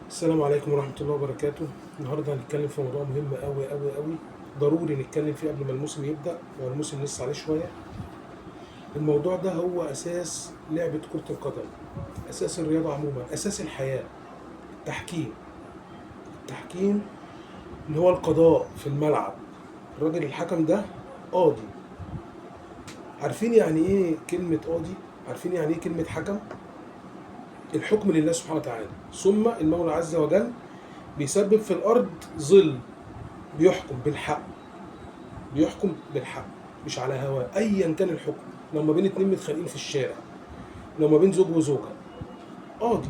السلام عليكم ورحمة الله وبركاته. النهاردة هنتكلم في موضوع مهم أوي أوي أوي، ضروري نتكلم فيه قبل ما الموسم يبدأ، والموسم لسه عليه شوية. الموضوع ده هو أساس لعبة كرة القدم، أساس الرياضة عموما، أساس الحياة. التحكيم. التحكيم اللي هو القضاء في الملعب. الراجل الحكم ده قاضي. عارفين يعني إيه كلمة قاضي؟ عارفين يعني إيه كلمة حكم؟ الحكم لله سبحانه وتعالى، ثم المولى عز وجل بيسبب في الأرض ظل، بيحكم بالحق. بيحكم بالحق مش على هواه، ايا كان الحكم. لو ما بين اتنين متخانقين في الشارع، لو ما بين زوج وزوجه، قاضي.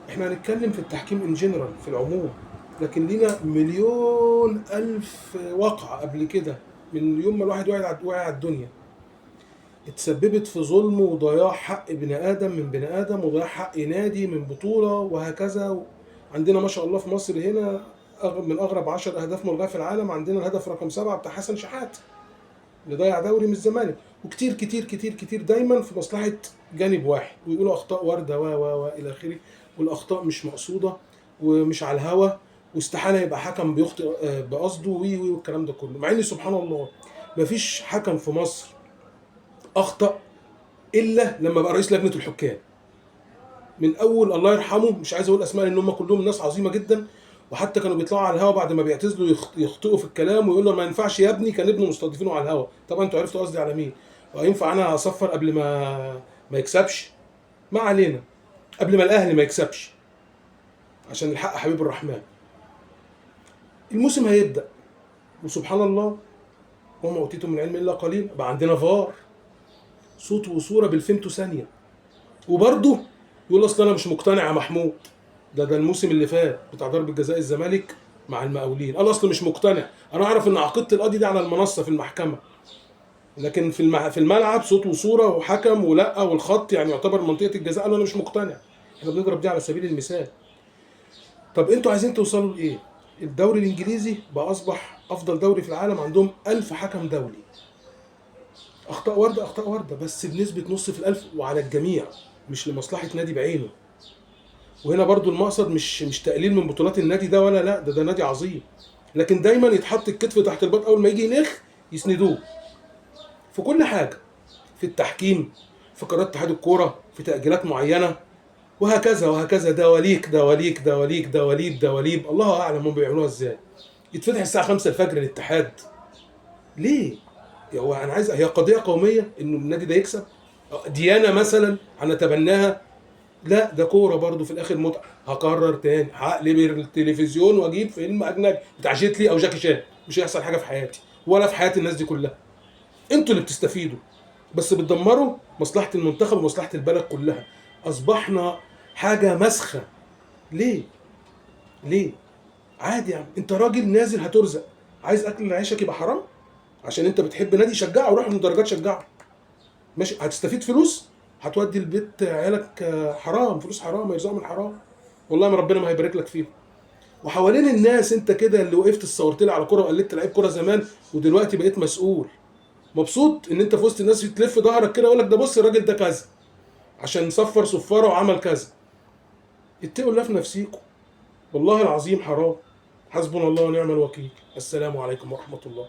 احنا هنتكلم في التحكيم ان جنرال في العموم، لكن لينا مليون الف واقعه قبل كده. من يوم ما الواحد وقع على الدنيا، اتسببت في ظلم وضياع حق بني ادم من بني ادم، وضياع حق نادي من بطوله، وهكذا. عندنا ما شاء الله في مصر هنا من اغرب 10 اهداف ملغاه في العالم، عندنا الهدف رقم 7 بتاع حسن شحات اللي ضيع دوري من الزمالك. وكتير كتير كتير كتير دايما في مصلحه جانب واحد، ويقولوا اخطاء وارده و الى اخره، والاخطاء مش مقصوده ومش على الهوا، واستحاله يبقى حكم بيخطئ بقصده وي والكلام ده كله. مع ان سبحان الله مفيش حكم في مصر اخطا الا لما بقى رئيس لجنه الحكام. من اول الله يرحمه، مش عايز اقول اسماء لان هم كلهم ناس عظيمه جدا، وحتى كانوا بيطلعوا على الهوا بعد ما بيعتزلوا يخطئوا في الكلام ويقول له ما ينفعش يا ابني، كان ابنه مستضيفينه على الهوا. طبعا انتوا عرفتوا قصدي على مين. وينفع انا اصفر قبل ما يكسبش؟ ما علينا. قبل ما الاهلي ما يكسبش، عشان الحق حبيب الرحمن. الموسم هيبدا، وسبحان الله، وما اوتيتم من العلم الا قليل. بقى عندنا فار، صوت وصوره بالفيمتو ثانيه. وبرضه يقول اصل انا مش مقتنع يا محمود. ده الموسم اللي فات بتاع ضربة جزاء الزمالك مع المقاولين، انا اصلا مش مقتنع. انا اعرف ان عقيده القاضي دي على المنصه في المحكمه، لكن في الملعب صوت وصوره وحكم ولا والخط يعني يعتبر منطقه الجزاء، انا مش مقتنع. احنا بنضرب دي على سبيل المثال. طب انتوا عايزين توصلوا لايه؟ الدوري الانجليزي بقى اصبح افضل دوري في العالم، عندهم 1000 حكم دولي. اخطاء وارده، اخطاء وارده، بس بنسبه نص في الالف وعلى الجميع، مش لمصلحه نادي بعينه. وهنا برضو المقصد مش تقليل من بطولات النادي ده ولا لا، ده نادي عظيم، لكن دايما يتحط الكتف تحت البط اول ما يجي ينخ يسندوه في كل حاجه، في التحكيم، في قرارات اتحاد الكوره، في تاجيلات معينه، وهكذا وهكذا. دواليك دواليك دواليك دواليب دواليب، الله اعلم هم بيعملوها ازاي. يتفتح الساعه 5 الفجر الاتحاد ليه؟ هو انا عايز، هي قضيه قوميه انه النادي ده يكسب؟ ديانه مثلا هنتبناها؟ لا، ده كوره برضه في الاخر متعه. هكرر تاني، هقلب التلفزيون واجيب فيلم اجنبي بتاع جيتلي او جاكي شان، مش هيحصل حاجه في حياتي ولا في حياه الناس دي كلها. انتوا اللي بتستفيدوا، بس بتدمروا مصلحه المنتخب ومصلحه البلد كلها. اصبحنا حاجه مسخه. ليه؟ ليه؟ عادي يعني، انت راجل نازل هترزق، عايز اكل عيشك يبقى حرام عشان انت بتحب نادي، شجعه وروح من درجات شجعه. ماشي، هتستفيد فلوس، هتودي البيت عيالك حرام، فلوس حرام، يرزقوا من حرام، والله ما ربنا ما هيبارك لك فيهم. وحوالين الناس انت كده اللي وقفت صورت لي على كوره وقلدت لعيب كوره زمان، ودلوقتي بقيت مسؤول، مبسوط ان انت في وسط الناس تلف ظهرك كده ويقول لك ده بص الراجل ده كذا عشان صفر صفاره وعمل كذا. اتقوا الله في نفسيكم، والله العظيم حرام. حسبنا الله ونعم الوكيل. السلام عليكم ورحمه الله.